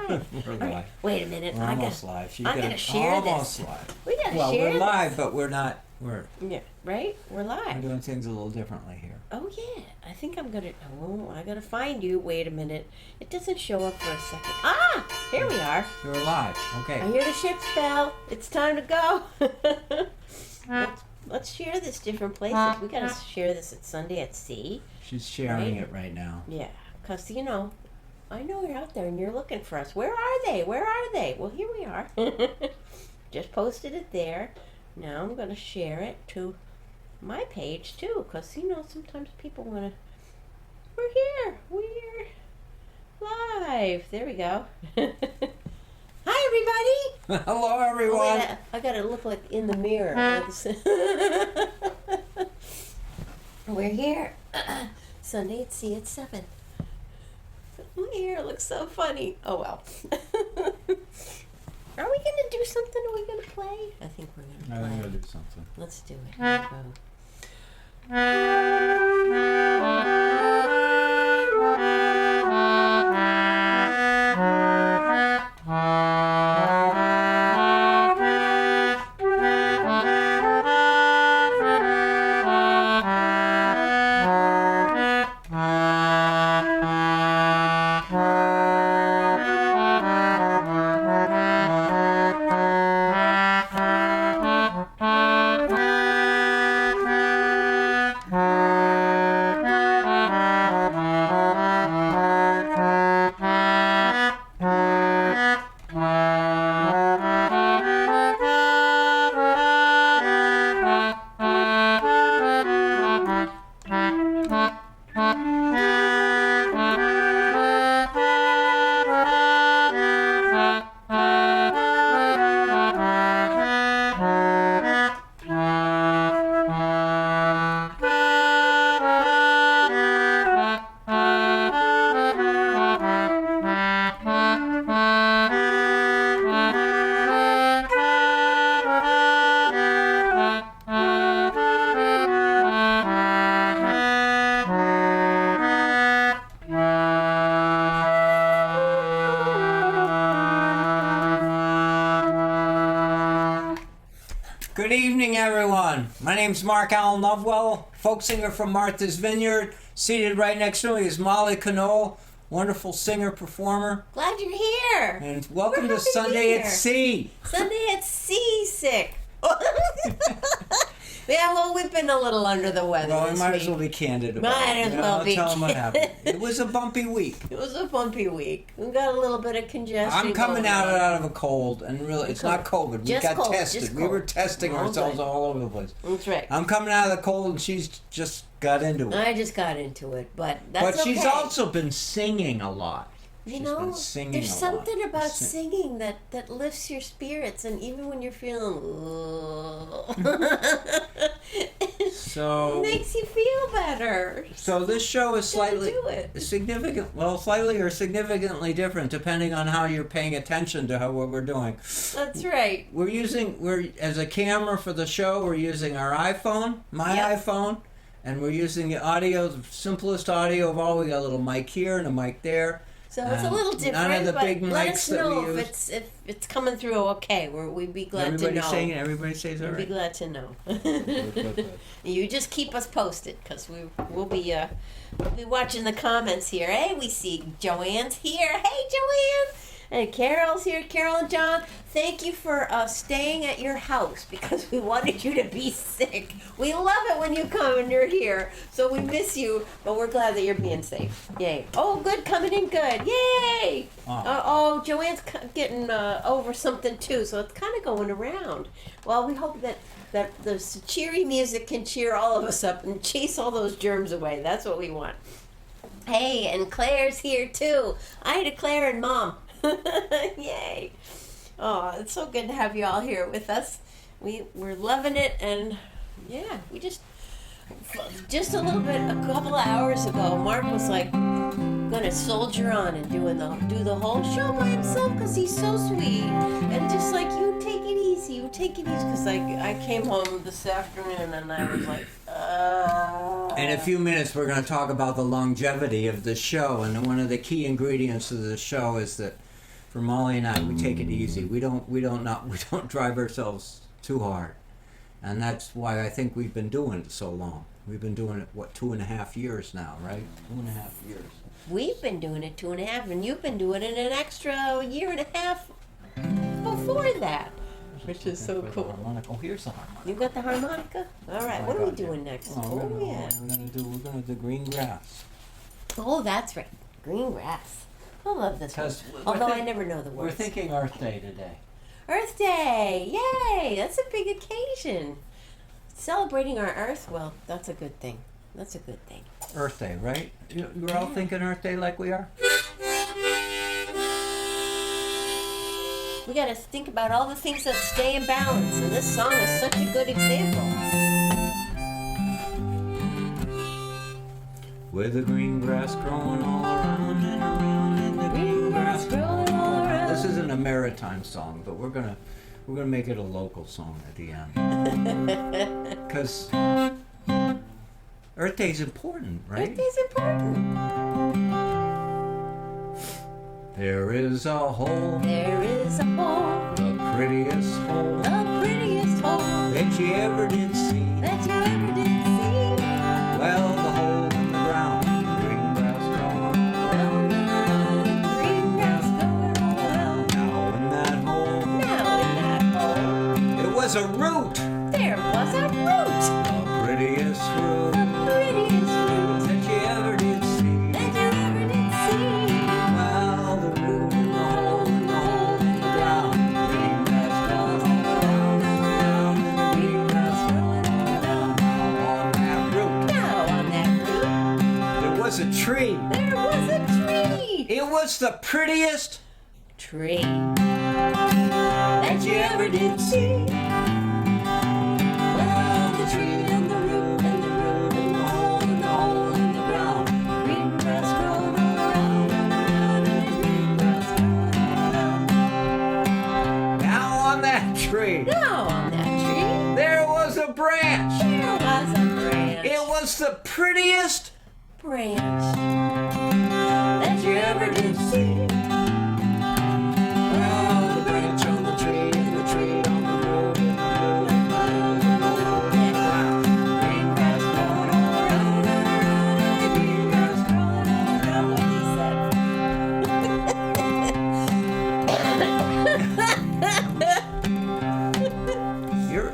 live. We're All right, live. wait a minute. We're almost live. I'm gonna share this. Almost live. We gotta Well, share we're live, this. but we're not. Yeah, right? We're live. We're doing things a little differently here. Oh yeah, I think I'm gonna. Oh, I gotta find you. Wait a minute. It doesn't show up for a second. Ah, here we are. We're live. Okay. I hear the ship's bell. It's time to go. let's share this different places. We gotta share this at Sunday at Sea. She's sharing Right. it right now. Yeah, cause I know you're out there and you're looking for us. Where are they? Where are they? Well, here we are. Just posted it there. Now I'm gonna share it to my page too, cause sometimes people wanna. We're here. We're live. There we go. Hi, everybody. Hello, everyone. Oh, wait, I gotta look like in the mirror. We're here. Sunday at Sea at 7. My hair looks so funny. Oh well. Are we gonna do something? Are we gonna play? I think we're gonna play. I'm gonna do something. Let's do it. Here we go. Good evening, everyone. My name's Mark Allen Lovewell, folk singer from Martha's Vineyard. Seated right next to me is Molly Cano, wonderful singer performer. Glad you're here. And welcome We're to happy to be Sunday at here. Sea. Sunday at Sea sick. Yeah, well, we've been a little under the weather Well, we this might week. as well be candid about Might it. as well be Tell them what candid. happened. It was a bumpy week. It was a bumpy week. We got a little bit of congestion. I'm coming going out on. of a cold, and really, it's not COVID. We Just got cold, tested. just We were cold. testing Oh, ourselves good. all over the place. That's right. I'm coming out of the cold, and she's just got into it. I just got into it, but that's But she's okay. also been singing a lot. She's been singing there's a lot. something about Sing- singing that lifts your spirits, and even when you're feeling, So, makes you feel better. so this show is Gotta slightly do it. slightly or significantly different depending on how you're paying attention to what we're doing. That's right. We're as a camera for the show. We're using our iPhone, my Yep. iPhone, and we're using the audio, the simplest audio of all. We got a little mic here and a mic there. So it's a little different. None of the but big let mics us that know we use. if it's coming through okay. We'd be glad Everybody to know. saying it. Everybody says all We'd be right. glad to know. Good. You just keep us posted, because we'll be watching the comments here. Hey, we see Joanne's here. Hey, Joanne. And Carol's here. Carol and John, thank you for staying at your house, because we wanted you to be sick. We love it when you come and you're here. So we miss you, but we're glad that you're being safe. Yay. Oh, good. Coming in good. Yay. Oh. Joanne's getting over something too, so it's kind of going around. Well, we hope that the cheery music can cheer all of us up and chase all those germs away. That's what we want. Hey, and Claire's here too. Ida, Claire, and Mom. Yay. Oh, it's so good to have you all here with us. We're loving it, and yeah, we just a little bit, a couple of hours ago, Mark was like gonna soldier on and do the whole show by himself, because he's so sweet, and just like, you take it easy, because I came home this afternoon and I was like, In a few minutes, we're going to talk about the longevity of the show, and one of the key ingredients of the show is that for Molly and I, we take it easy. We don't drive ourselves too hard, and that's why I think we've been doing it so long. We've been doing it 2.5 years now, right? 2.5 years. We've been doing it 2.5, and you've been doing it an extra year and a half before that, which is so cool. Harmonica. Oh, here's the harmonica. You got the harmonica? All right. What are we doing next? Oh, Oh yeah. we're gonna do green grass. Oh, that's right. Green grass. I love this one. 'Cause Although I never know the We're words. thinking Earth Day today. Earth Day! Yay! That's a big occasion. Celebrating our Earth, well, that's a good thing. That's a good thing. Earth Day, right? You're all thinking Earth Day like we are? We got to think about all the things that stay in balance, and this song is such a good example. With the green grass growing all around and around and the green grass growing all around. This isn't a maritime song, but we're gonna make it a local song at the end. Because Earth Day's important, right? Earth Day's important. There is a hole, There is a hole, the prettiest hole the prettiest hole that you ever did see. that you ever did see. Well, the hole in the ground, the green grass growing all around. Green grass growing all around. Now in that hole, Now in that hole, it was a root, there was a root. the prettiest root The prettiest root that you ever did see. that you ever did see. Well, the root in the hole in the hole in the ground, green grass growing all around and around, and the green grass growing all around. Now on that root, Now on that root, there was a tree. there was a tree. It was the prettiest Tree that you ever did see. Well, the tree and the root and the root and the hole in the hole in the ground. Green grass growing all around and around, and the green grass growing all around. Now on that tree, Now on that tree, there was a branch. there was a branch. It was the prettiest Branch that you ever did see. Well, the branch on the tree and the tree on the road and the road and the road and the road and the road. Green grass growing all around and around, and the green grass growing all around. What he said.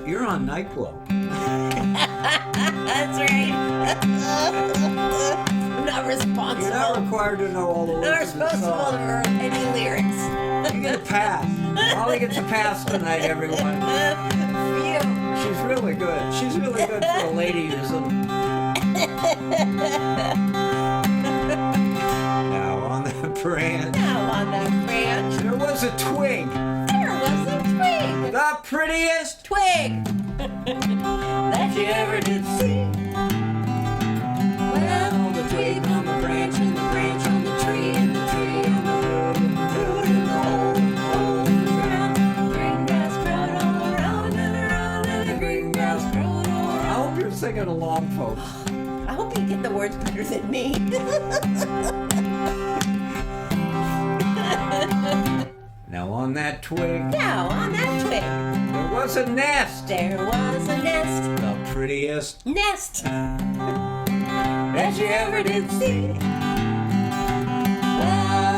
You're on NyQuil. That's right. I'm not responsible. You're not required to know all the Not words of the responsible song. for any lyrics. You get a pass. Molly gets a pass tonight, everyone. Phew. She's really good. She's really good for a lady who's Now on that branch, Now on that branch, there was a twig. there was a twig. The prettiest Twig that you ever did see. Well, the twig on the branch and the branch on the tree and the tree on the root and the root and the hole in the ground. Green grass growing all around and around, and the green grass growing all I around. hope you're singing along, folks. I hope you get the words better than me. Now on that twig, Now on that twig, there was a nest. there was a nest. The prettiest Nest that you ever did see.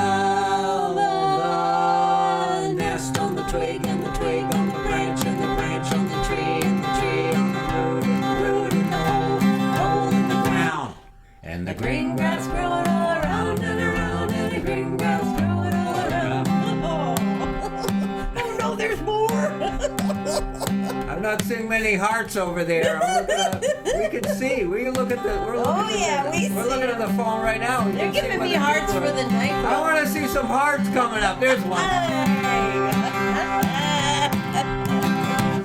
Well, The nest on the twig and the twig on the branch and the branch on the tree and the tree on the root and the root and the hole in the ground. And the green grass growing all around and around, and the green grass growing all around. Oh no, there's more. I'm not seeing many hearts over there. I'm looking at, we can see. We can look at the. We're looking Oh, yeah, we we're see looking at the phone right now. We They're can see giving what me the hearts people for are- the night. I want to see some hearts coming up. There's one.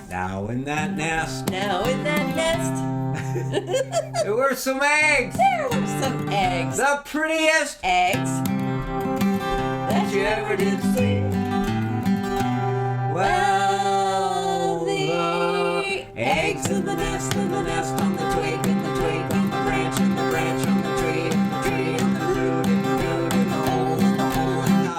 Now in that nest, Now in that nest, there were some eggs. there were some eggs. The prettiest Eggs that you ever did see. Well, the eggs in the nest on the twig and the twig on the branch and the branch on the tree and the tree and the root and the root and the hole and the hole and the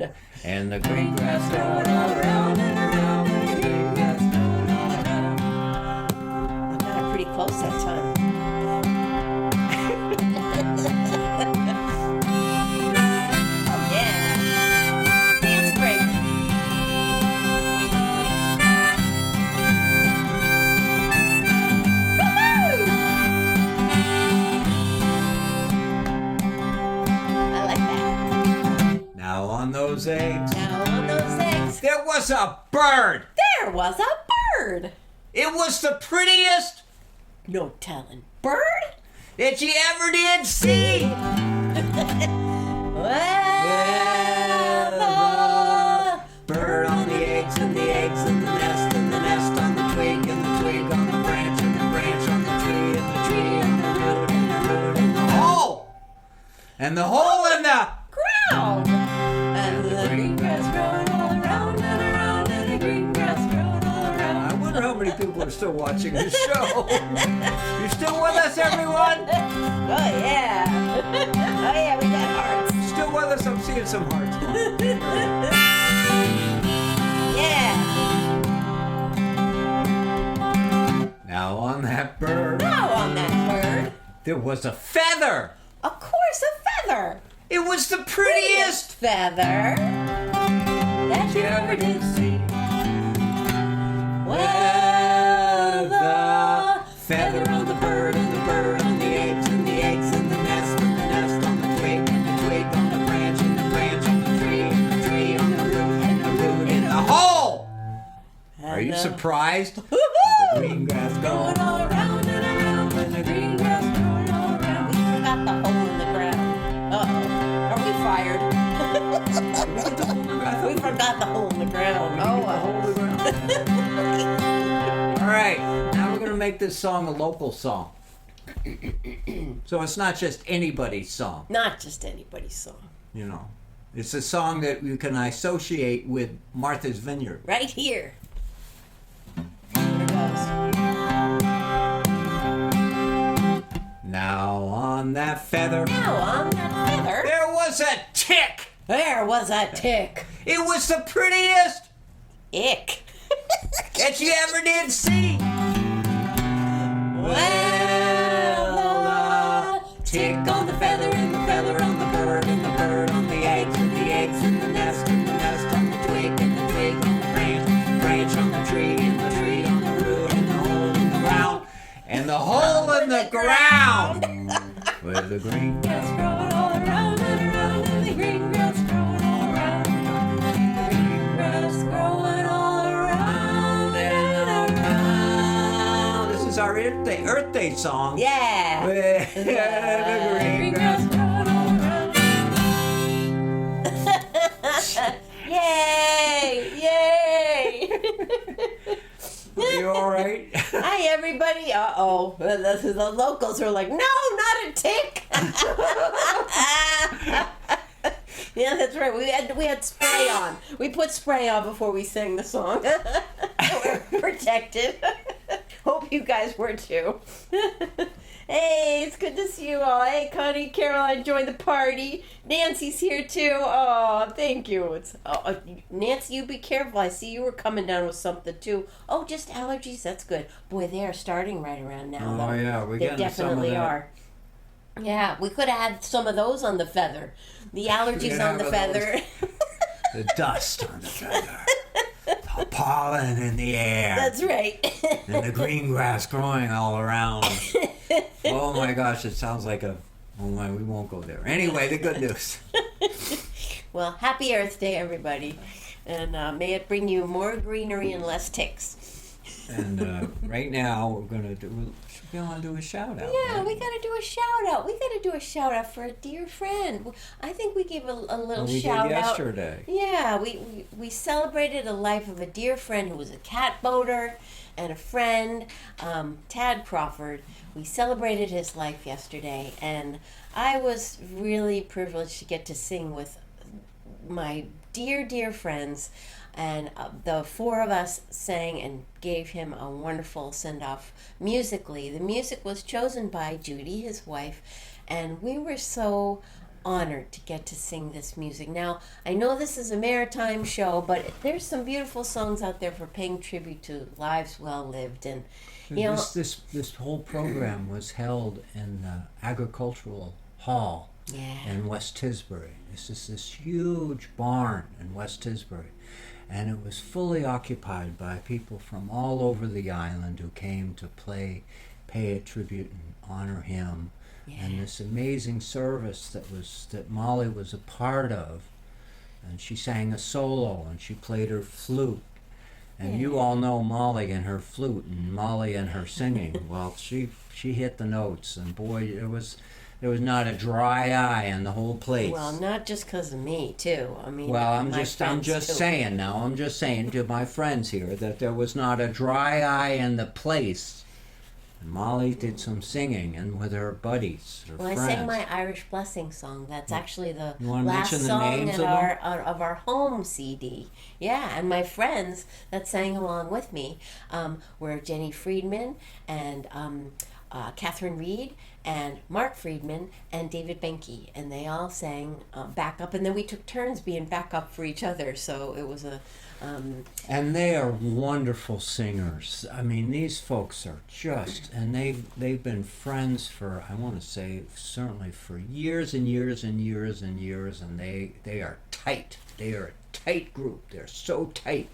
round. And the green grass growing all around and around, and the green grass growing all around. I got it pretty close that time. Oh yeah. Dance break. I like that. Now on those eggs, Now on those eggs, there was a bird. there was a bird. It was the prettiest No telling. Bird? that you ever did see. Well, Bird on the eggs and the eggs in the nest and the nest on the twig and the twig on the branch and the branch on the tree and the tree and the root and the root and the hole. And the hole in the ground. And the green grass growing all around and around and the green grass growing all around. I wonder how many people are still watching this show. You still with us, everyone? Oh yeah. Oh yeah, we got hearts. Still with us? I'm seeing some hearts. Yeah. Now on that bird, Now on that bird, there was a feather. of course a feather. It was the prettiest Feather that you ever did see. Well, the feather on the bird and the bird on the eggs and the eggs and the nest and the nest on the twig and the twig on the branch and the branch on the tree and the tree on the root and the root in the hole. Are you surprised? The green grass Going going all around and around, and the green grass growing all around. We forgot the hole in the ground. Uh-oh. Are we fired? We forgot the hole in the ground. Oh, well. All right, now we're gonna make this song a local song. So it's not just anybody's song, Not just anybody's song. you know. It's a song that you can associate with Martha's Vineyard. Right here. Here it goes. Now on that feather, Now on that feather, there was a tick. there was a tick. It was the prettiest Ick. that you ever did see. Well, the Tick on the feather and the feather on the bird and the bird on the eggs and the eggs in the nest and the nest on the twig and the twig on the branch, branch on the tree and the tree on the root and the hole in the ground and the hole in the ground with the green grass growing all around and around, and the green grass growing all around. The green grass growing all around and around. This is our Earth Day song. Yeah. With the green grass. growing all around. Yay! Yay! Are you all right? Hi, everybody. Uh-oh. The locals are like, no, not a tick. Yeah, that's right. We had spray on. We put spray on before we sang the song. We're protected. Hope you guys were too. Hey, it's good to see you all. Hey, Connie, Caroline joined the party. Nancy's here too. Oh, thank you. Nancy, you be careful. I see you were coming down with something too. Oh, just allergies. That's good. Boy, they are starting right around now. Oh, though. yeah, we're They getting some of definitely that. are. Yeah, we could have had some of those on the feather. The allergies could on the have feather. The dust on the feather. The pollen in the air. That's right. And the green grass growing all around. Oh my gosh, it sounds like a... Oh my, we won't go there. Anyway, the good news. Well, happy Earth Day, everybody. And may it bring you more greenery and less ticks. And right now, we're going to do... We want to do a shout out. Yeah, right? we got to do a shout out. We got to do a shout out for a dear friend. I think we gave a little Well, we shout did out. yesterday. Yeah, we celebrated the life of a dear friend who was a cat boater and a friend, Tad Crawford. We celebrated his life yesterday, and I was really privileged to get to sing with my dear, dear friends. And the four of us sang and gave him a wonderful send-off musically. The music was chosen by Judy, his wife, and we were so honored to get to sing this music. Now, I know this is a maritime show, but there's some beautiful songs out there for paying tribute to lives well lived. And, you know, This whole program was held in the Agricultural Hall yeah. in West Tisbury. This is this huge barn in West Tisbury. And it was fully occupied by people from all over the island who came to pay a tribute and honor him. Yeah. And this amazing service that Molly was a part of. And she sang a solo and she played her flute. And you all know Molly and her flute and Molly and her singing. Well, she hit the notes, and boy, there was not a dry eye in the whole place. Well, not just because of me, too. I mean, well, I'm my just friends, too. saying now. I'm just saying to my friends here that there was not a dry eye in the place. And Molly did some singing, and with her buddies, her Well, friends. I sang my Irish Blessing song. That's actually the You wanna last mention the song names in of of our home CD. Yeah, and my friends that sang along with me were Jenny Friedman and Catherine Reed and Mark Friedman and David Benke, and they all sang backup, and then we took turns being backup for each other. So it was a And they are wonderful singers. I mean, these folks are just, and they've been friends for, I want to say, certainly for years and years and years and years, and they are tight. They are a tight group. They're so tight.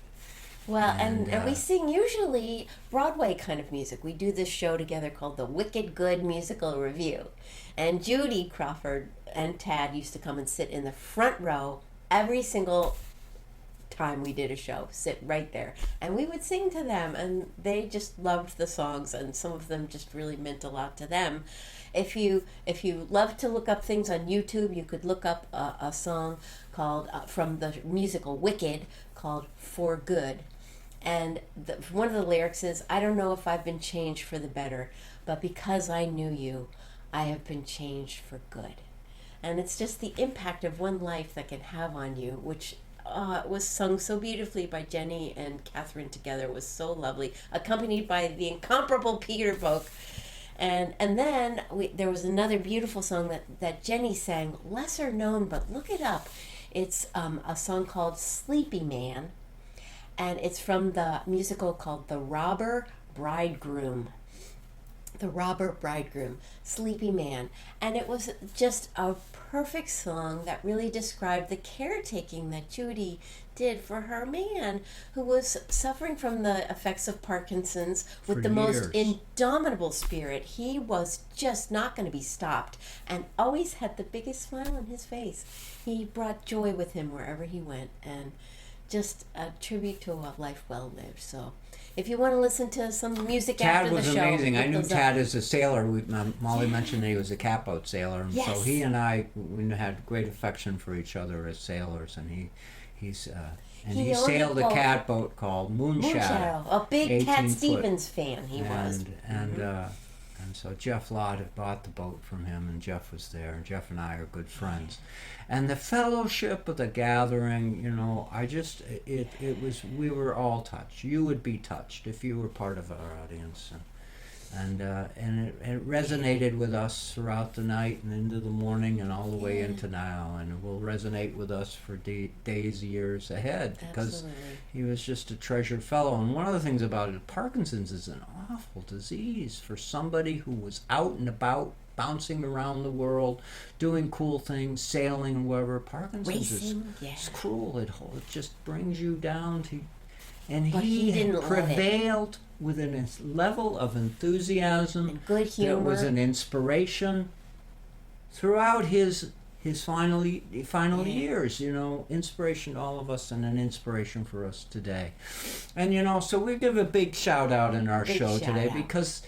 Well, and And, we sing usually Broadway kind of music. We do this show together called the Wicked Good Musical Review. And Judy Crawford and Tad used to come and sit in the front row every single time we did a show, sit right there. And we would sing to them, and they just loved the songs, and some of them just really meant a lot to them. If you love to look up things on YouTube, you could look up a song called from the musical Wicked called For Good. And one of the lyrics is, I don't know if I've been changed for the better, but because I knew you, I have been changed for good. And it's just the impact of one life that can have on you, which was sung so beautifully by Jenny and Catherine together. It was so lovely, accompanied by the incomparable Peter Vogt. And then there was another beautiful song that Jenny sang, lesser known, but look it up. It's a song called Sleepy Man, and it's from the musical called The Robber Bridegroom. The Robber Bridegroom, Sleepy Man. And it was just a perfect song that really described the caretaking that Judy did for her man who was suffering from the effects of Parkinson's with For the most years. indomitable spirit. He was just not going to be stopped and always had the biggest smile on his face. He brought joy with him wherever he went, and just a tribute to a life well lived. So if you want to listen to some music Tad after was the show, amazing. I look knew those up. Tad as a sailor. Molly mentioned that he was a catboat sailor, and so Yes. he and I we had great affection for each other as sailors. And he He only sailed a called- catboat called Moonshadow. Moonshadow, a big Cat 18 foot. Stevens fan he was. And so Jeff Lott had bought the boat from him, and Jeff was there, and Jeff and I are good friends. And the fellowship of the gathering, we were all touched. You would be touched if you were part of our audience, and it resonated with us throughout the night and into the morning and all the way into now, and it will resonate with us for days, years ahead, because Absolutely. he was just a treasured fellow. And one of the things about it, Parkinson's is an awful disease for somebody who was out and about, bouncing around the world, doing cool things, sailing, wherever. Parkinson's Racing, yeah. is cruel. It just brings you down to... And But he didn't let it. prevailed with a level of enthusiasm And good that humor. was an inspiration throughout his final years, inspiration to all of us and an inspiration for us today. And so we give a big shout out in our Big show shout today out. because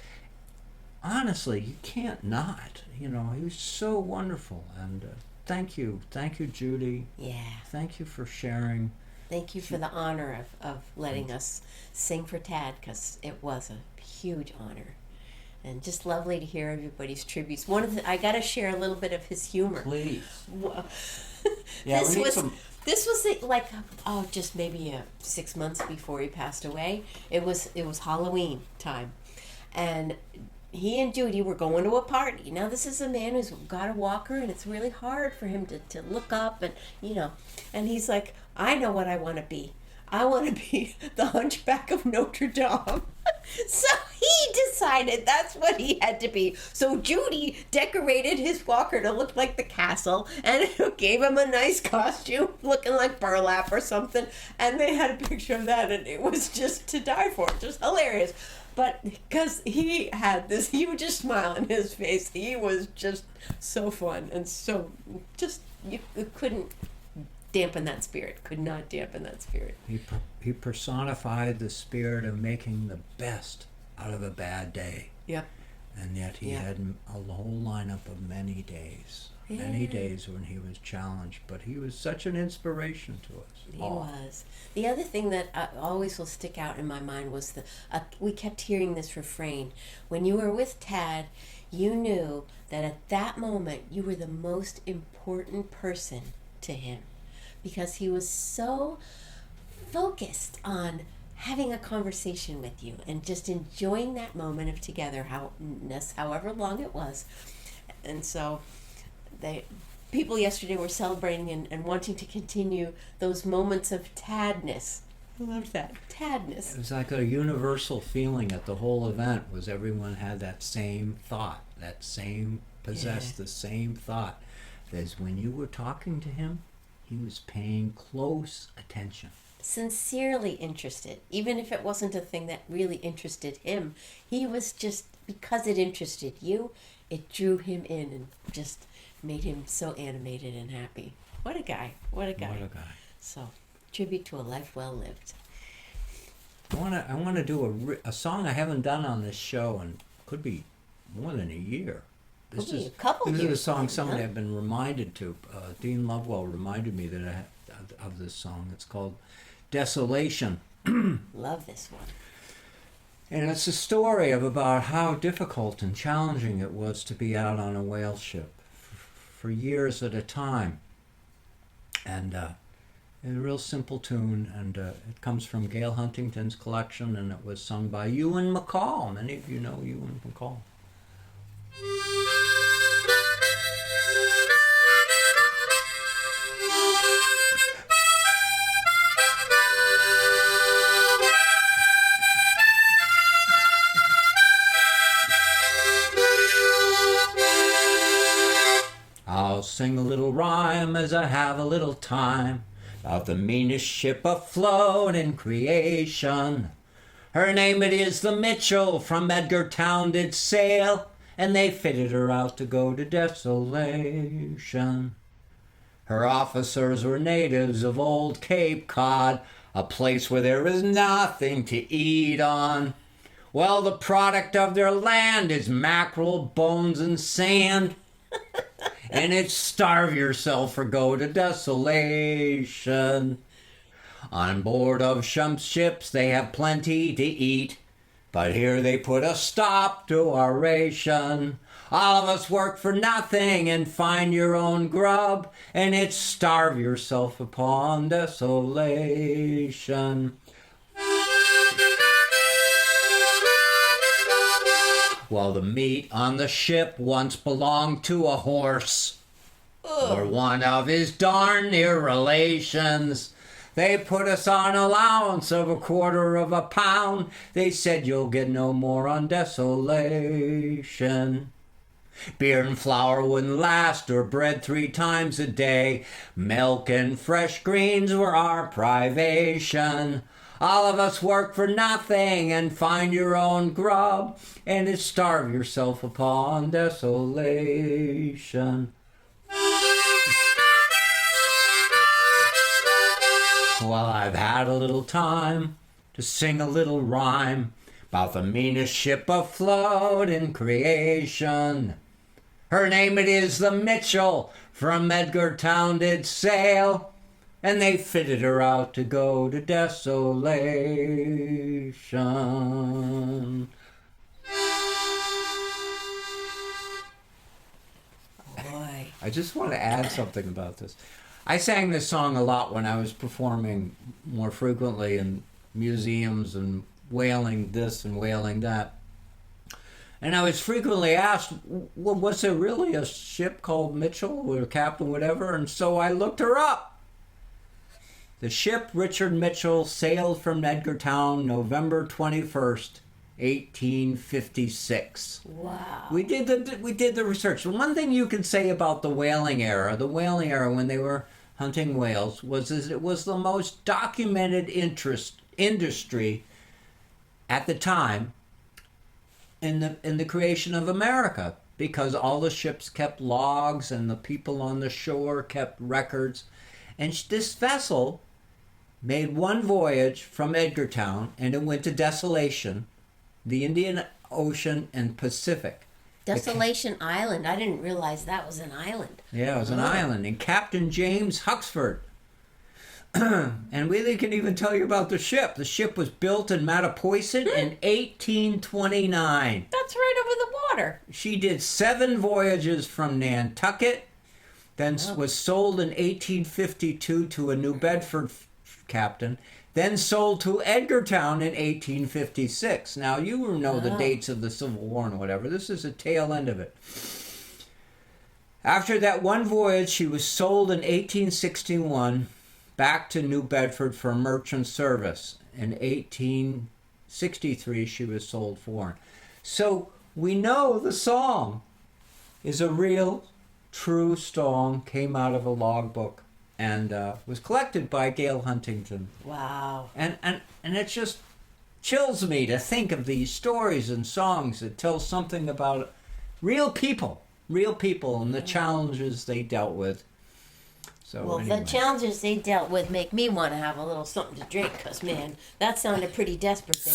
honestly, you can't not. He was so wonderful. And thank you, Judy. Yeah. Thank you for sharing. Thank you for the honor of letting us sing for Tad, because it was a huge honor. And just lovely to hear everybody's tributes. I got to share a little bit of his humor. Please. Well, Yeah, this we need was some. this was just maybe 6 months before he passed away. It was Halloween time, and he and Judy were going to a party. Now this is a man who's got a walker, and it's really hard for him to look up, and and he's like, I know what I want to be. I want to be the Hunchback of Notre Dame. So he decided that's what he had to be. So Judy decorated his walker to look like the castle and gave him a nice costume looking like burlap or something. And they had a picture of that, and it was just to die for. Just hilarious. But because he had this hugest smile on his face, he was just so fun and so just, you couldn't dampen that spirit. Could not dampen that spirit. He personified the spirit of making the best out of a bad day. Yep. And yet he had a whole lineup of many days. Many days when he was challenged. But he was such an inspiration to us. He was. The other thing that always will stick out in my mind was we kept hearing this refrain. When you were with Tad, you knew that at that moment you were the most important person to him. Because he was so focused on having a conversation with you and just enjoying that moment of togetherness, however long it was. And so people yesterday were celebrating and wanting to continue those moments of Tadness. I love that. Tadness. It was like a universal feeling at the whole event was everyone had that same thought, possessed the same thought as when you were talking to him. He was paying close attention. Sincerely interested. Even if it wasn't a thing that really interested him, he was just, because it interested you, it drew him in and just made him so animated and happy. What a guy. What a guy. What a guy. So, tribute to a life well lived. I want to do a song I haven't done on this show, and could be more than a year. This is a couple years. This is a song something I've been reminded to. Dean Lovewell reminded me that of this song. It's called Desolation. Love this one. And it's a story of about how difficult and challenging it was to be out on a whale ship for years at a time. And a real simple tune, and it comes from Gail Huntington's collection, and it was sung by Ewan MacColl. Many of you know Ewan MacColl. I'll sing a little rhyme as I have a little time about the meanest ship afloat in creation. Her name it is the Mitchell, from Edgartown did sail, and they fitted her out to go to Desolation. Her officers were natives of old Cape Cod, a place where there is nothing to eat on. Well, the product of their land is mackerel, bones, and sand. And it's starve yourself or go to Desolation. On board of some ships they have plenty to eat, but here they put a stop to our ration. All of us work for nothing and find your own grub, and it's starve yourself upon Desolation. Well, the meat on the ship once belonged to a horse, or one of his darn near relations. They put us on allowance of $1/4 pound. They said you'll get no more on Desolation. Beer and flour wouldn't last, or bread 3 times a day. Milk and fresh greens were our privation. All of us work for nothing and find your own grub, and it's starve yourself upon Desolation. Well, I've had a little time to sing a little rhyme about the meanest ship afloat in creation. Her name it is the Mitchell, from Edgartown did sail, and they fitted her out to go to Desolation. Boy. I just want to add something about this. I sang this song a lot when I was performing more frequently in museums and whaling this and whaling that. And I was frequently asked, well, was there really a ship called Mitchell or Captain whatever? And so I looked her up. The ship Richard Mitchell sailed from Edgartown November 21st, 1856. Wow. We did the research. The one thing you can say about the whaling era when they were hunting whales, it was the most documented industry at the time in the creation of America, because all the ships kept logs and the people on the shore kept records. And this vessel made one voyage from Edgartown, and it went to Desolation, the Indian Ocean and Pacific. Desolation Island. I didn't realize that was an island. Yeah, it was an island. And Captain James Huxford. And we can even tell you about the ship. The ship was built in Mattapoisett in 1829. That's right over the water. She did 7 voyages from Nantucket, then was sold in 1852 to a New Bedford captain, then sold to Edgartown in 1856. Now, you know the dates of the Civil War and whatever. This is the tail end of it. After that one voyage, she was sold in 1861 back to New Bedford for merchant service. In 1863, she was sold foreign. So we know the song is a real, true song, came out of a logbook, and was collected by Gail Huntington. Wow. And it just chills me to think of these stories and songs that tell something about real people and the challenges they dealt with. So Well, anyway. the challenges they dealt with make me want to have a little something to drink, because, man, that sounded pretty desperate there.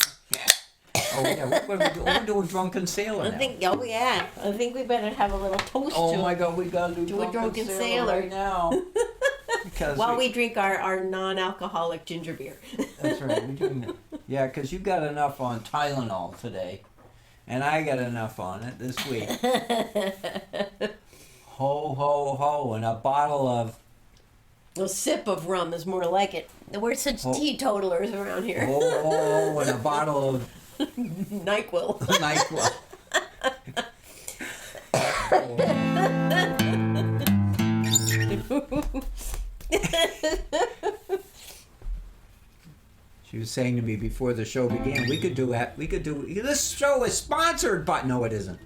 Oh yeah, what are we doing? We're doing Drunken Sailor now. I think we better have a little toast Oh to my God, we gotta do a Drunken Sailor. right now. Because while we drink our non-alcoholic ginger beer. That's right. We're doing it. Yeah, because you got enough on Tylenol today, and I got enough on it this week. Ho ho ho, and a bottle of A sip of rum is more like it. We're such teetotalers around here. ho ho ho, and a bottle of NyQuil. NyQuil. She was saying to me before the show began, we could do this show is sponsored, but no, it isn't.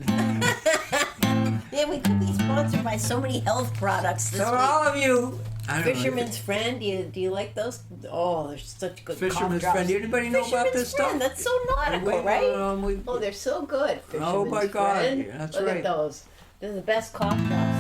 Yeah, we could be sponsored by so many health products this So week. all of you, I don't know, Fisherman's Friend, do you like those? Oh, they're such good Fisherman's cough drops. Friend. Anybody know about Fisherman's this Friend, stuff? that's so nautical, right? Oh, they're so good. Oh, my Fisherman's God, Friend. yeah, that's Look right. at those. They're the best cough drops.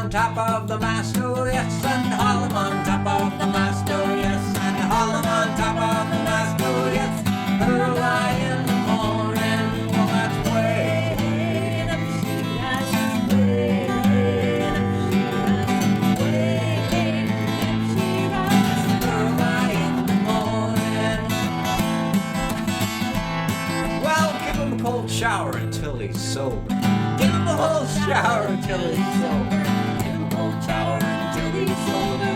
Top of the mast, oh yes, and haul 'em on top of the mast, oh yes, and haul 'em on top of the mast, oh yes, early in the morning, well that's way up she rises, way up she rises, early in the morning. Well, give him a cold shower until he's sober. Give him a whole shower until he's sober. Shower until he's sober.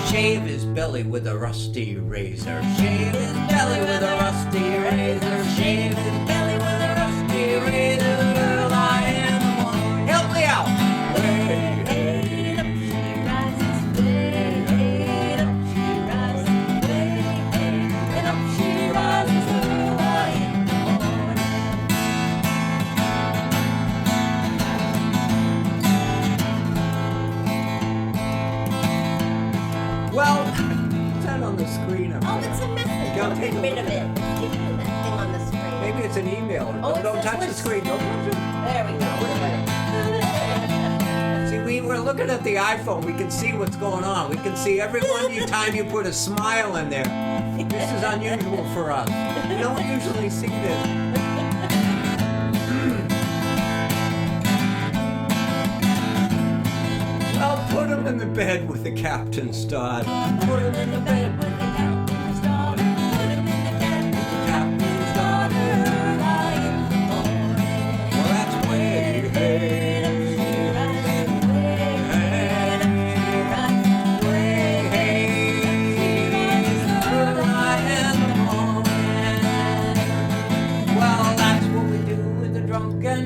Shave his belly with a rusty razor. Shave his belly with a rusty razor. Shave his belly with a rusty razor. Early in the morning. Help me out. Well, it's not on the screen. Oh, it's a message. Go Don't take get a rid look of it. Get rid of that thing on the screen. Maybe it's an email. Oh, it Don't says touch the listen. screen. Don't touch it. There we go. looking at the iPhone, we can see what's going on. We can see every time you put a smile in there. This is unusual for us. We don't usually see this. Well, put him in the bed with the captain's daughter. Put him in the bed with the captain's daughter. Put him in the bed with the captain's daughter. Well, that's way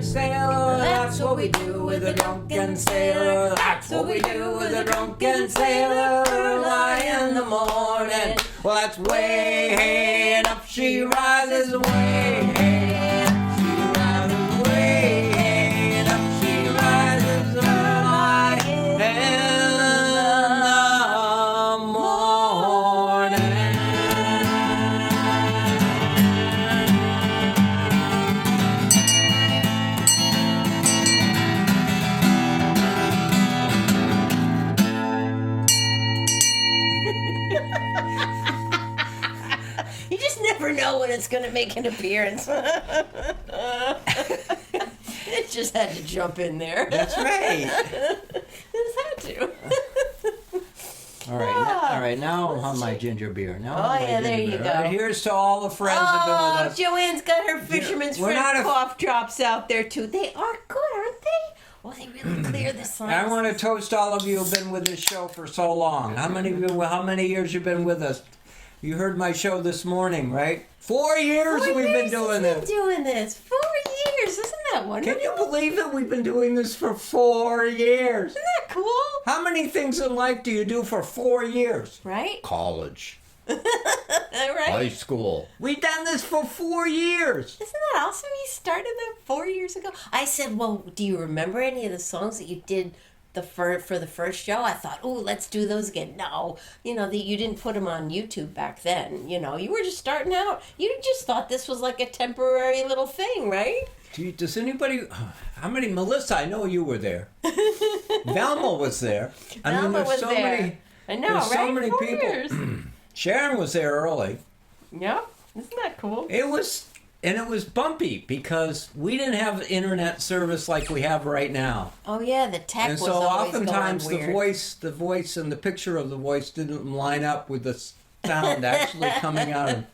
sailor, that's what we do with a drunken sailor. That's what we do with a drunken sailor. Early in the morning. Well, that's way up she rises, way up she rises, way up she rises. Early in the morning. You just never know when it's going to make an appearance. It just had to jump in there. That's right. Just had to. All right. Now I'm on my ginger beer. Now I'm Oh, on my yeah, there ginger you beer. go. All right, here's to all the friends that have been with us. Joanne's got her fisherman's We're friend not a- cough drops out there too. They are good, aren't they? Oh, they really clear the sinus. I want to toast all of you who've been with this show for so long. How many years you've been with us? You heard my show this morning, right? 4 years we've been doing this. 4 years. Isn't that wonderful? Can you believe it? We've been doing this for 4 years. Isn't that cool? How many things in life do you do for 4 years? Right? College. Right? School. We've done this for 4 years. Isn't that awesome? You started that 4 years ago. I said, well, do you remember any of the songs that you did for the first show? I thought, oh, let's do those again. No, you didn't put them on YouTube back then. You were just starting out. You just thought this was like a temporary little thing, right? Does anybody? How many? Melissa, I know you were there. Velma was there. Velma was so there. many. I know, There's right? so many 4 people. years. Sharon was there early. Yeah, isn't that cool? It was bumpy because we didn't have internet service like we have right now. Oh yeah, the tech And was so always oftentimes going the weird. voice and the picture of the voice didn't line up with the sound actually coming out of.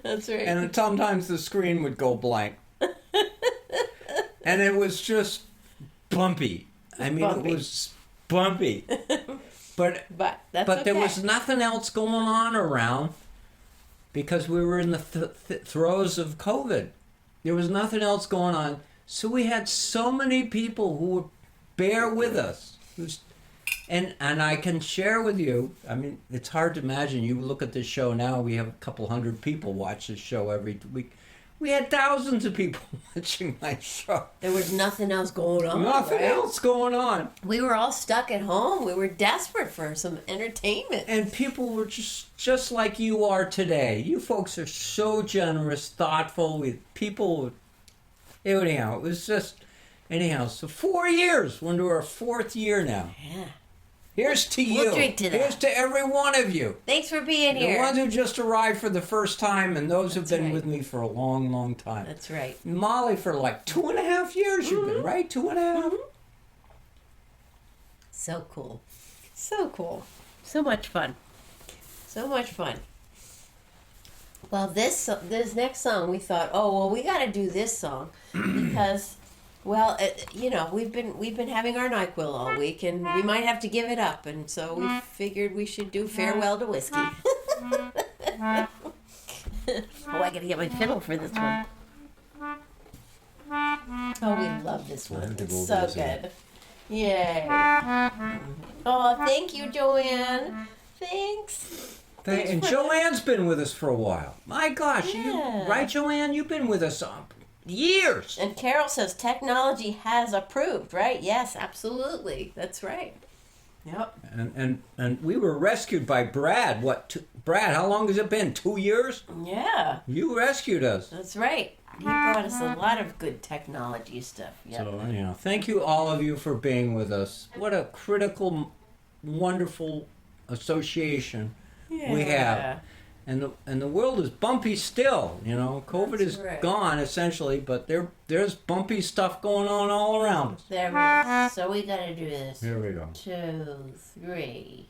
That's right. And sometimes the screen would go blank. And it was just bumpy. It was bumpy. But that's there okay. was nothing else going on around because we were in the throes of COVID. There was nothing else going on. So we had so many people who would bear with us. And I can share with you, it's hard to imagine. You look at this show now, we have a couple hundred people watch this show every week. We had thousands of people watching my show. There was nothing else going on. Nothing right? else going on. We were all stuck at home. We were desperate for some entertainment. And people were just like you are today. You folks are so generous, thoughtful. Anyhow, it was just... Anyhow, so 4 years. We're into our 4th year now. Yeah. Here's to you. We'll drink to that. Here's to every one of you. Thanks for being The here. ones who just arrived for the first time and those who've That's been right. with me for a long, long time. That's right. Molly, for like 2.5 years you've been, right? 2.5? So cool. So cool. So much fun. So much fun. Well, this next song, we thought, we got to do this song because, we've been having our NyQuil all week, and we might have to give it up, and so we figured we should do "Farewell to Whiskey." I gotta get my fiddle for this one. Oh, we love this one. It's so good. Yay! Oh, thank you, Joanne. Thanks. And Joanne's been with us for a while. My gosh, Yeah. right, Joanne? You've been with us years. And Carol says technology has approved, right? Yes, absolutely. That's right. Yep. And we were rescued by Brad. Brad, how long has it been? 2 years? Yeah, You rescued us. that's right. He brought us a lot of good technology stuff. Yep. So, thank you all of you for being with us. What a critical, wonderful association we have. And the world is bumpy still, COVID That's is right. gone essentially, but there's bumpy stuff going on all around us. There we go. So we gotta do this. Here we go. 2, 3.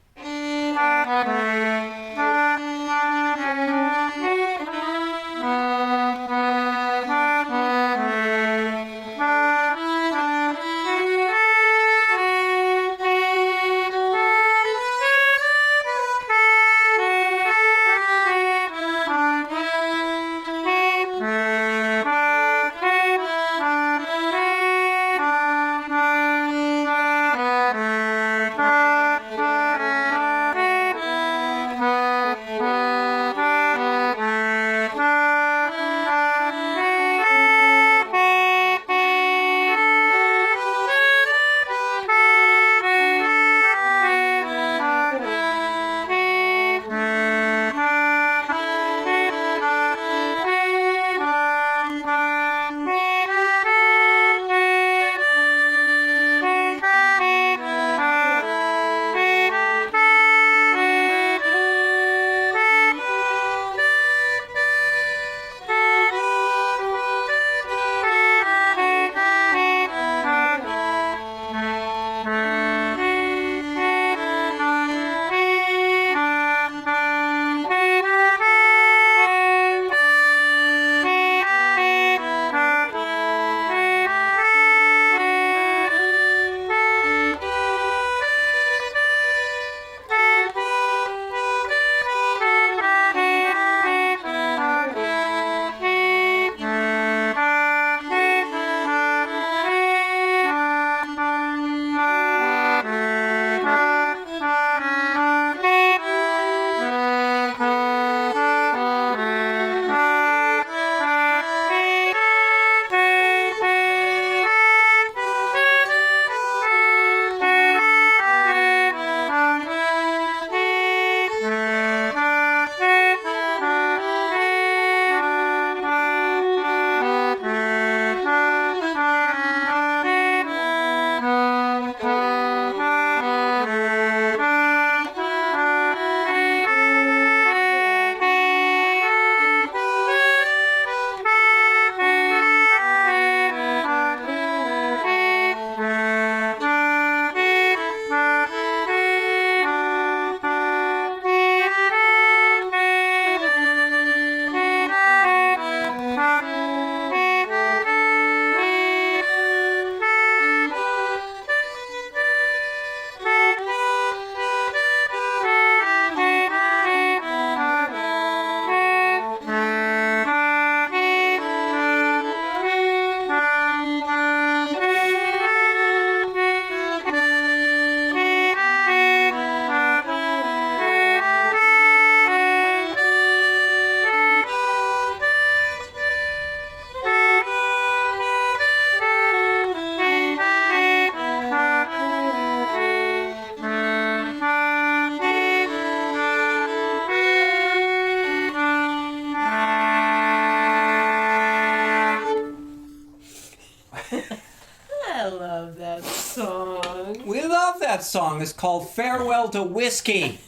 I love that song. We love that song. It's called Farewell to Whiskey.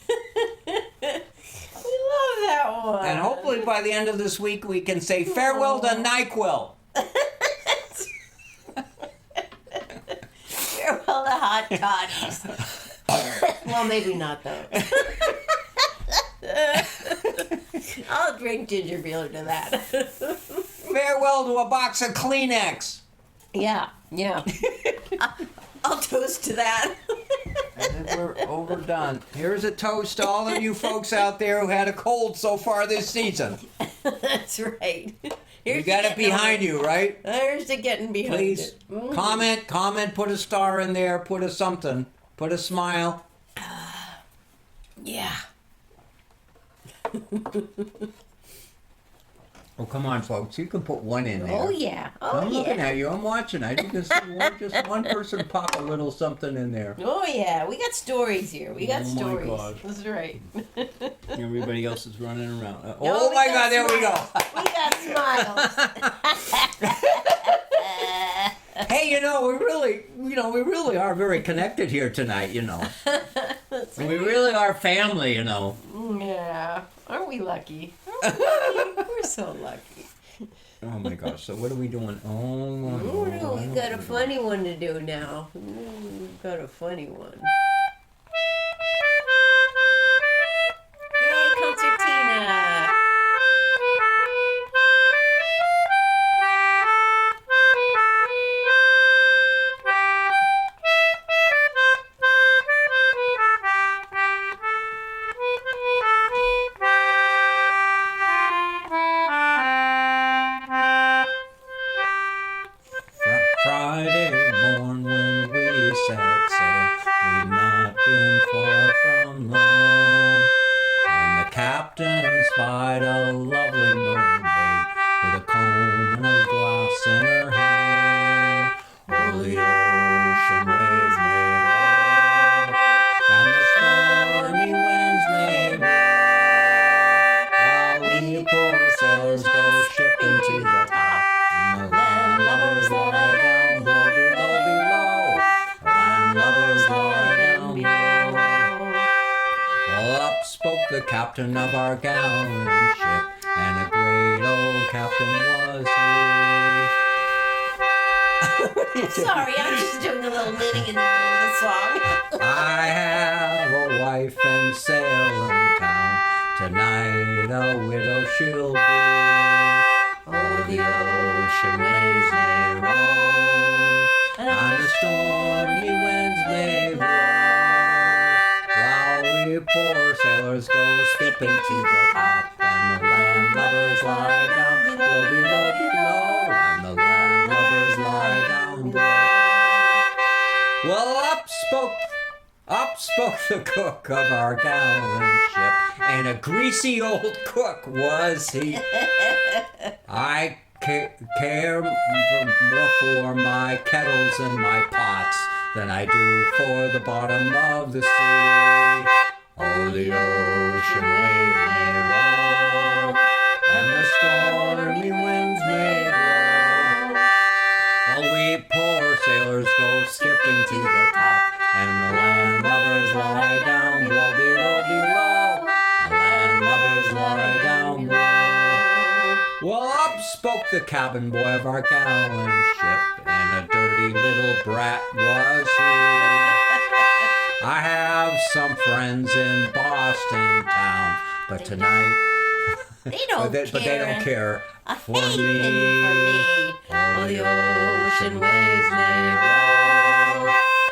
We love that one. And hopefully by the end of this week we can say farewell to NyQuil. Farewell to hot toddies. Well, maybe not though. I'll drink ginger beer to that. Farewell to a box of Kleenex. Yeah. I'll toast to that. And then we're overdone. Here's a toast to all of you folks out there who had a cold so far this season. That's right. You got it behind you, right? There's the getting behind Please it. Mm. comment, put a star in there, put a something, put a smile. Yeah. Oh, come on, folks. You can put one in there. Oh, yeah. Oh, I'm yeah. looking at you. I'm watching. I think just one person pop a little something in there. Oh, yeah. We got stories here. We got Oh, my stories. God. That's right. Everybody else is running around. No, Oh, we my got God. There we go. smiles. We got smiles. we really are very connected here tonight, That's We really are family, Yeah. Aren't we lucky? Aren't we lucky? We're so lucky. Oh my gosh, so what are we doing? Oh, Ooh, we got a funny one to do now. Ooh, we've got a funny one. Yay, concertina! Friday morn when we set sail, we'd not been far from home. When the captain spied a lovely mermaid with a comb and a glass in her hand. Oh, the ocean waves may roll, and the stormy winds may blow, while we poor sailors go shipping to the top. And the landlubbers lie down below. The landlubbers lie down below. Well, up spoke the captain of our gallant ship, and a great old captain was he. Sorry, I'm just doing a little knitting in the middle of the song. I have a wife and sail in town. Tonight a widow she'll be. Oh, the ocean waves may roll, and the stormy winds may blow, while we poor sailors go skipping to the top, and the landlubbers lie down below, and the landlubbers lie down below. Well, up spoke the cook of our gallant ship, and a greasy old cook was he. I care more for my kettles and my pots than I do for the bottom of the sea. Oh, the ocean waves may roll, and the stormy winds may blow, while we poor sailors go skipping to the top, and the landlubbers lie down below. The landlubbers lie down below. Well, up spoke the cabin boy of our gallant ship, and a dirty little brat was he. I have some friends in Boston town, but tonight They don't care. but they don't care A for penny me. for me. Oh, the ocean waves may roll,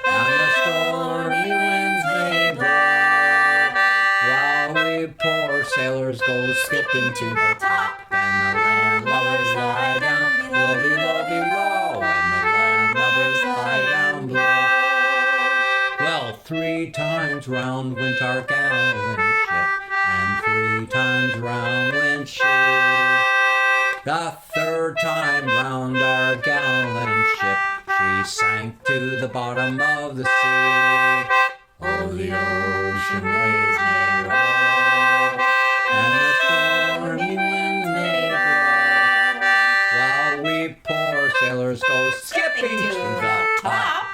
and the stormy winds may blow, while we poor sailors go skipping to the top, and the landlubbers lie down below, and the landlubbers lie down below. Well, 3 times round went our gallant ship, and 3 times round went she. The 3rd time round our gallant ship, she sank to the bottom of the sea. Oh, the ocean waves may roll, and the stormy winds may blow, while we poor sailors go skipping to the top,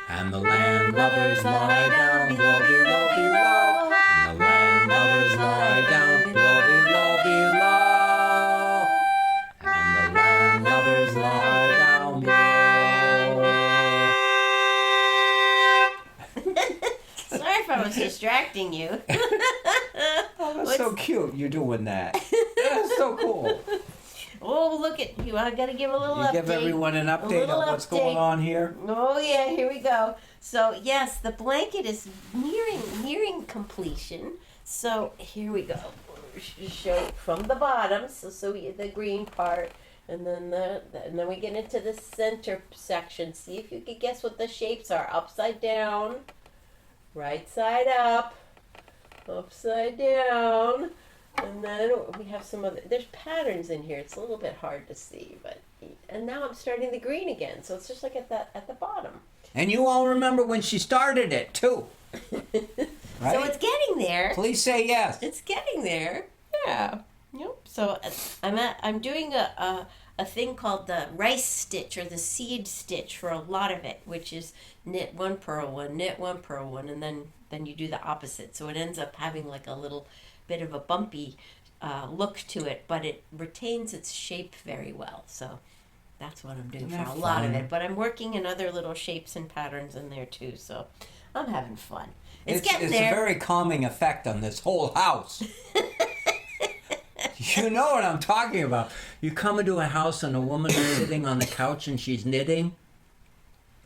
and the landlubbers lie down below, and the landlubbers lie down below, and the landlubbers lie down below. Sorry if I was distracting you. Oh, that's so cute. You're doing that. That's so cool. Oh, look at you. I got to give a little You update. give everyone an update little on what's update. going on here. Oh yeah, here we go. So yes, the blanket is nearing completion. So here we go. Show from the bottom. So we the green part, and then and then we get into the center section. See if you can guess what the shapes are. Upside down, right side up, upside down. And then we have some other, there's patterns in here. It's a little bit hard to see, but, and now I'm starting the green again. So it's just like at the bottom. And you all remember when she started it, too. Right? So it's getting there. Please say yes. It's getting there. Yeah. Yep. So I'm doing a thing called the rice stitch or the seed stitch for a lot of it, which is knit one, purl one, knit one, purl one, and then you do the opposite. So it ends up having like a little bit of a bumpy look to it, but it retains its shape very well. So that's what I'm doing Isn't for that a lot of fun? it. But I'm working in other little shapes and patterns in there too. So I'm having fun. It's getting it's there. a very calming effect on this whole house. You know what I'm talking about. You come into a house and a woman is sitting on the couch and she's knitting.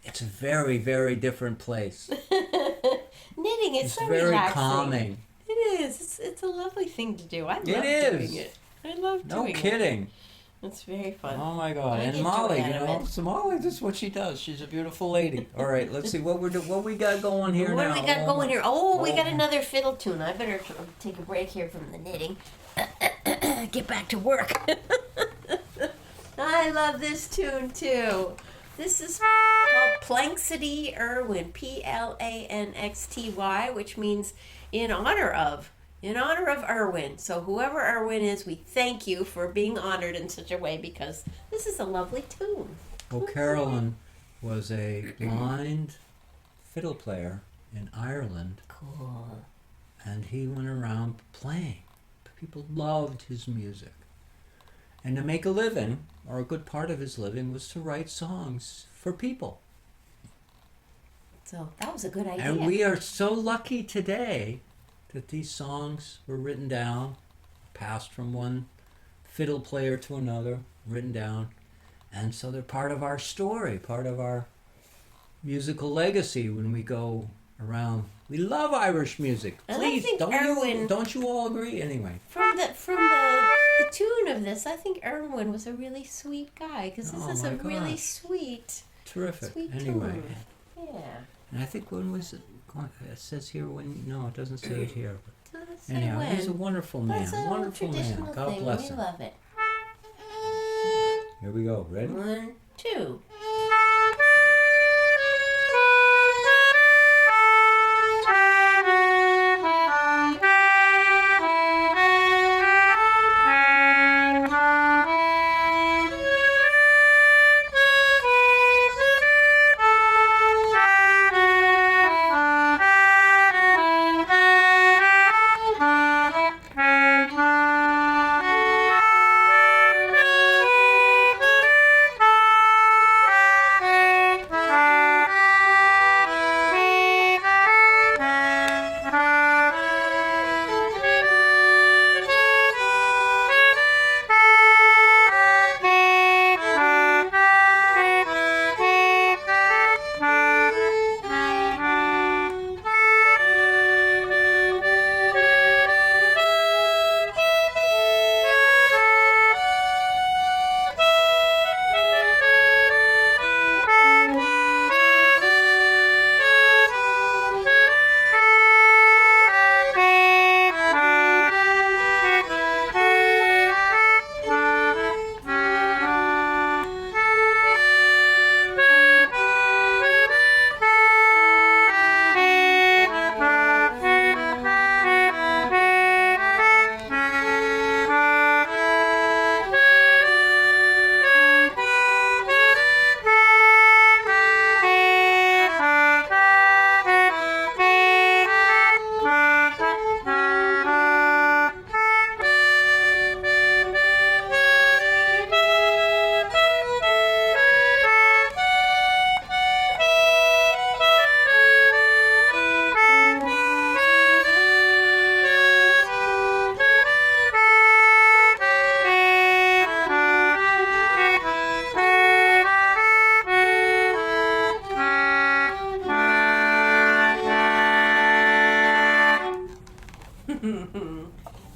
It's a very, very different place. Knitting is It's so very relaxing. calming. It is. It's a lovely thing to do. I love is. doing it. I love No doing kidding. it. It's very fun. Oh my God! I And get Molly, joy you out of know, it. so Molly, this is what she does. She's a beautiful lady. All right, let's see what what we got going here What now. do we got going here? Oh, we got Oh. another fiddle tune. I better take a break here from the knitting. Get back to work. I love this tune too. This is called Planxty Irwin, Planxty, which means in honor of Irwin. So whoever Irwin is, we thank you for being honored in such a way because this is a lovely tune. Well, Carolyn was a blind fiddle player in Ireland, Cool. and he went around playing. People loved his music. And to make a living, or a good part of his living, was to write songs for people. So that was a good idea. And we are so lucky today that these songs were written down, passed from one fiddle player to another, written down. And so they're part of our story, part of our musical legacy when we go around. We love Irish music. And I Please, think don't you all agree? Anyway. From the tune of this, I think Irwin was a really sweet guy because this Oh is my a really gosh. sweet, Terrific. sweet Anyway. tune. Yeah. And I think when was it? It says here when. No, it doesn't say it here. So let's But say anyhow, when. he's a wonderful man. That's a Wonderful traditional man. God thing. bless We him. love it. Here we go. Ready? 1, 2.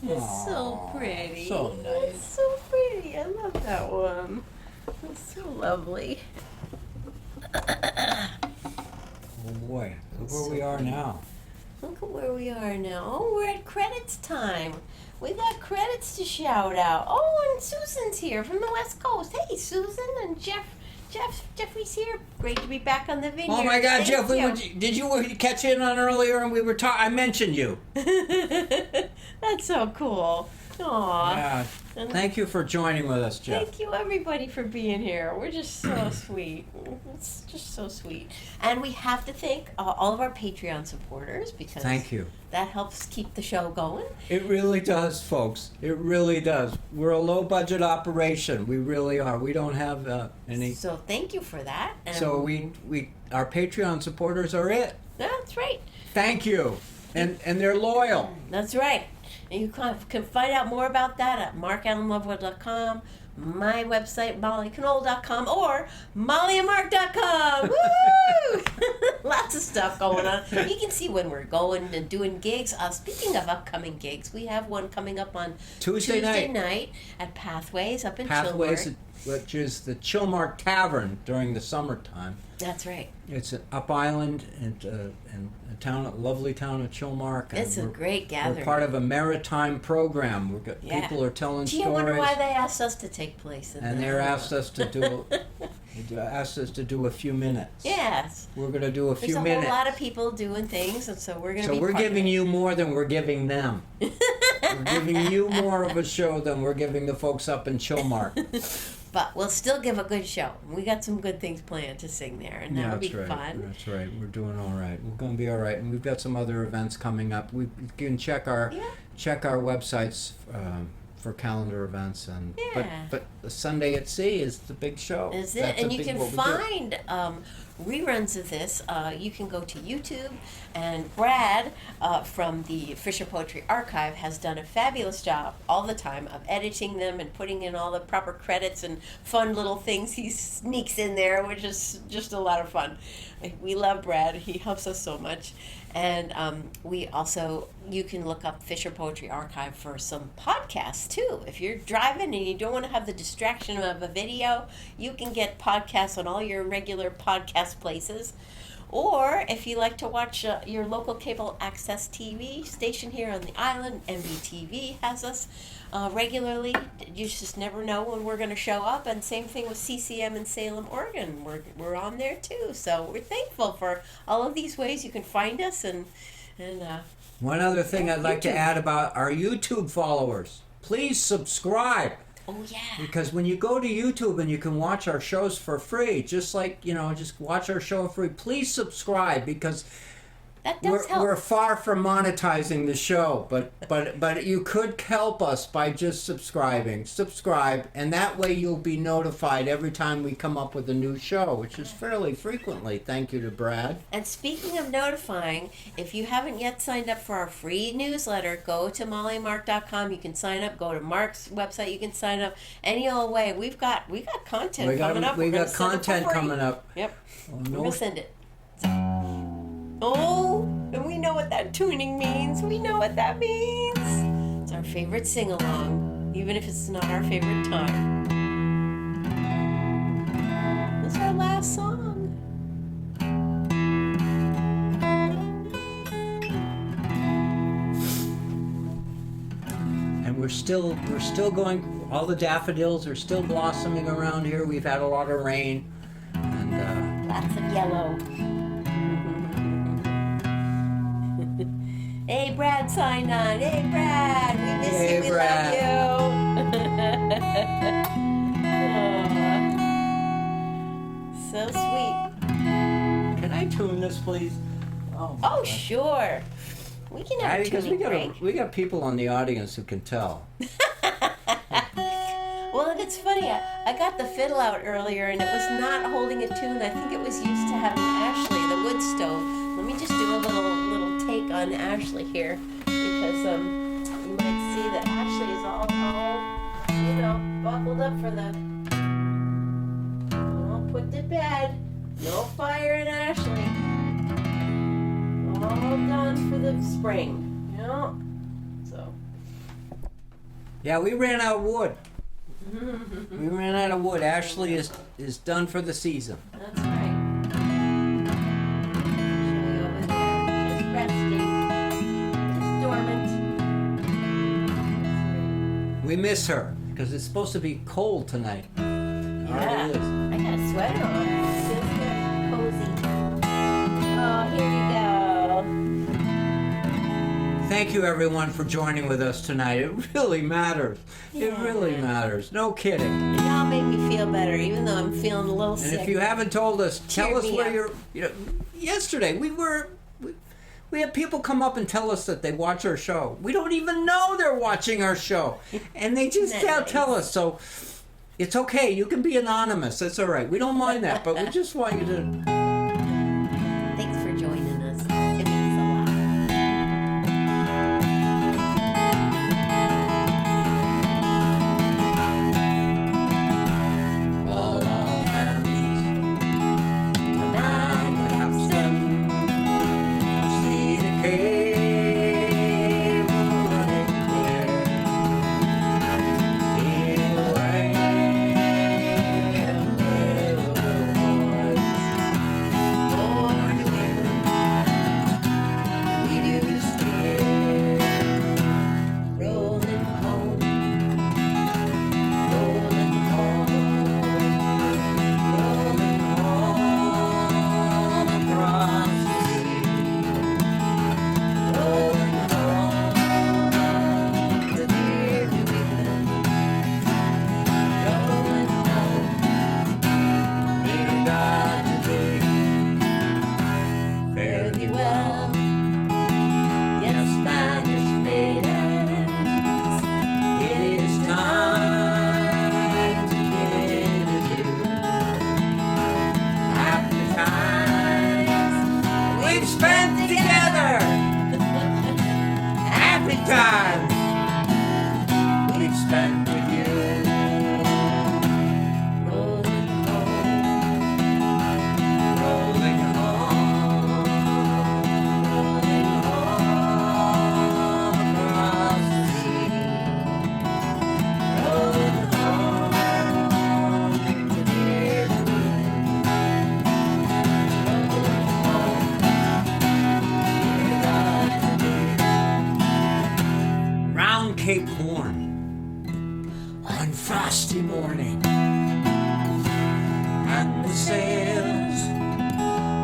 It's so pretty. so nice. It's so pretty. I love that one. It's so lovely. Oh boy, look where we are now. Look at where we are now. Oh, we're at credits time. We got credits to shout out. Oh, and Susan's here from the West Coast. Hey, Susan and Jeffrey's here. Great to be back on the vineyard. Oh my God, Thank Jeff! you. Did you catch in on earlier? And we were talking. I mentioned you. That's so cool. Aw. Yeah. And Thank you for joining with us, Jeff. thank you, everybody, for being here. We're just so sweet. It's just so sweet. And we have to thank all of our Patreon supporters because Thank you. that helps keep the show going. It really does, folks. It really does. We're a low budget operation. We really are. We don't have any. So thank you for that. And So we our Patreon supporters are it. That's right. Thank you. And they're loyal. That's right. And you can find out more about that at markallenlovewood.com, my website, mollycanoll.com, or mollyandmark.com. Woo! Lots of stuff going on. You can see when we're going and doing gigs. Speaking of upcoming gigs, we have one coming up on Tuesday night. at Pathways up in Pathways, Chilmar. which is the Chilmark Tavern during the summertime. That's right. It's an up island in a town, a lovely town of Chilmark. And It's a great gathering. We're part of a maritime program. Yeah. People are telling Gee, I stories. wonder why they asked us to take place in And that. they're asked us to do a few minutes. Yes. We're going to do a There's few a minutes. whole lot of people doing things, and so we're going to So be we're part of giving it. you more than we're giving them. We're giving you more of a show than we're giving the folks up in Chilmark. But we'll still give a good show. We got some good things planned to sing there, and that'll be right. fun. That's right. We're doing all right. We're going to be all right, and we've got some other events coming up. You can check our websites for calendar events, and Yeah. but the Sunday at Sea is the big show. Is it? That's And a you big can what we do. find reruns of this. You can go to YouTube, and Brad from the Fisher Poetry Archive has done a fabulous job all the time of editing them and putting in all the proper credits and fun little things he sneaks in there, which is just a lot of fun. We love Brad. He helps us so much. And we also, you can look up Fisher Poetry Archive for some podcasts too. If you're driving and you don't want to have the distraction of a video, you can get podcasts on all your regular podcast places. Or if you like to watch your local cable access TV station here on the island, MBTV has us regularly. You just never know when we're going to show up. And same thing with CCM in Salem, Oregon. We're on there too. So we're thankful for all of these ways you can find us. And One other thing I'd like to YouTube. add about our YouTube followers. Please subscribe. oh yeah, Because when you go to YouTube and you can watch our shows for free, just watch our show for free. Please subscribe because that does help. we're far from monetizing the show, but you could help us by just subscribing. Subscribe, and that way you'll be notified every time we come up with a new show, which is fairly frequently. Thank you to Brad. And speaking of notifying, if you haven't yet signed up for our free newsletter, go to mollymark.com. You can sign up. Go to Mark's website. You can sign up any old way. We got content coming up. We We're got gonna send it for content free. coming up. Yep. Oh, We're no, gonna send it. Oh, and we know what that tuning means. We know what that means. It's our favorite sing-along, even if it's not our favorite time. That's our last song. and we're still going. All the daffodils are still blossoming around here. We've had a lot of rain, and Lots of yellow. Hey, Brad signed on. Hey, Brad. We miss Hey, you. We Brad. love you. So sweet. can I tune this, please? Oh, Oh, sure. We can have a because tuning break. we got people in the audience who can tell. Well, and it's funny. I got the fiddle out earlier, and it was not holding a tune. I think it was used to having Ashley, the wood stove. Let me just do a little take on Ashley here, because you might see that Ashley is all buckled up for the. All put to bed. No fire in Ashley. All done for the spring. Yeah. So. Yeah, we ran out of wood. We ran out of wood. Ashley is done for the season. That's right. Ashley over there, just resting, just dormant. We miss her because it's supposed to be cold tonight. Yeah, Already is. I got a sweater on. Feels good, cozy. Oh, here you go. Thank thank you everyone for joining with us tonight. It really matters. It really Yeah. matters. No kidding. Y'all make me feel better, even though I'm feeling a little And sick. if you haven't told us, tell Cheer us me where up. you're. You know, yesterday we had people come up and tell us that they watch our show. We don't even know they're watching our show, and they just Isn't that tell nice? us. So it's okay. You can be anonymous. That's all right. We don't mind that, but we just want you to. Thanks for joining us. It means a lot. All our hands around the capstan, see the cable running clear. Hear the rain and hear the voice. Born to win, we do steer. Rolling home, rolling home. Rolling home across the sea, rolling home to dear New England, rolling home, dear God today. Fare thee well, yes, Spanish maidens, it is time to bid adieu. Happy times we've spent together. Happy times we've spent with you. Rolling home, rolling home, rolling home across the sea. Rolling home to dear New England. Rolling home, dear God today. Round Cape Horn, one frosty morning, and the sails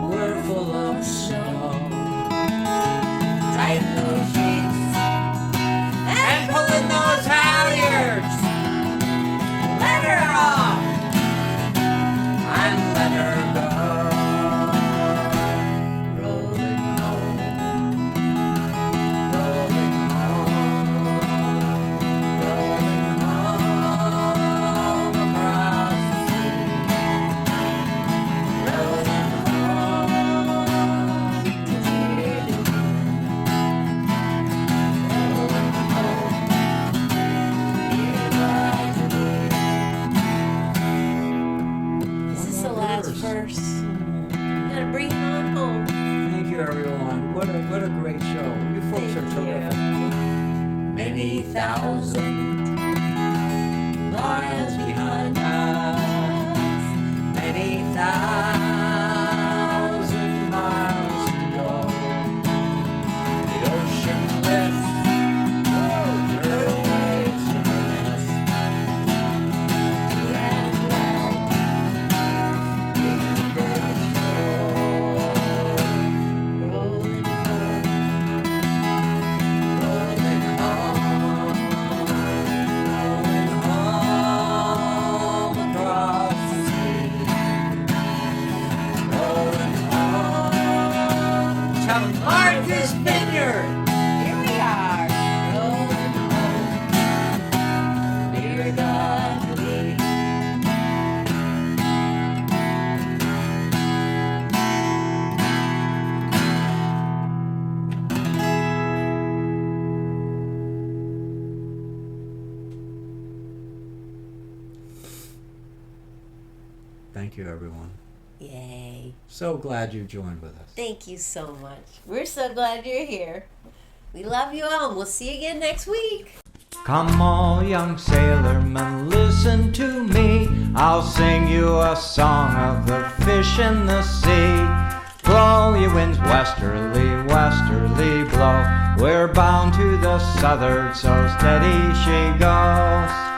were full of snow. Tighten those sheets and pulling those halyards. Let her off and let her go. Rolling home, rolling home, rolling home across the sea. Rolling home to dear New England. Rolling home, dear God today. This is the last verse. Gotta bring it on home. Thank you, everyone. What a great show. You folks are Thank you. terrific. Many thousand miles behind us. Many thousand miles to go. The ocean lifts her waves to us. To and well, in the bird shore. Rolling home, rolling home, rolling home across the sea. Rolling home to Martha's Vineyard. Here we are. Rolling home, dear God today. Thank you, everyone. Yay. So glad you joined with us. Thank you so much. We're so glad you're here. We love you all, and we'll see you again next week. Come all young sailormen, listen to me. I'll sing you a song of the fish in the sea. Blow ye winds westerly, westerly blow. We're bound to the southward, so steady she goes.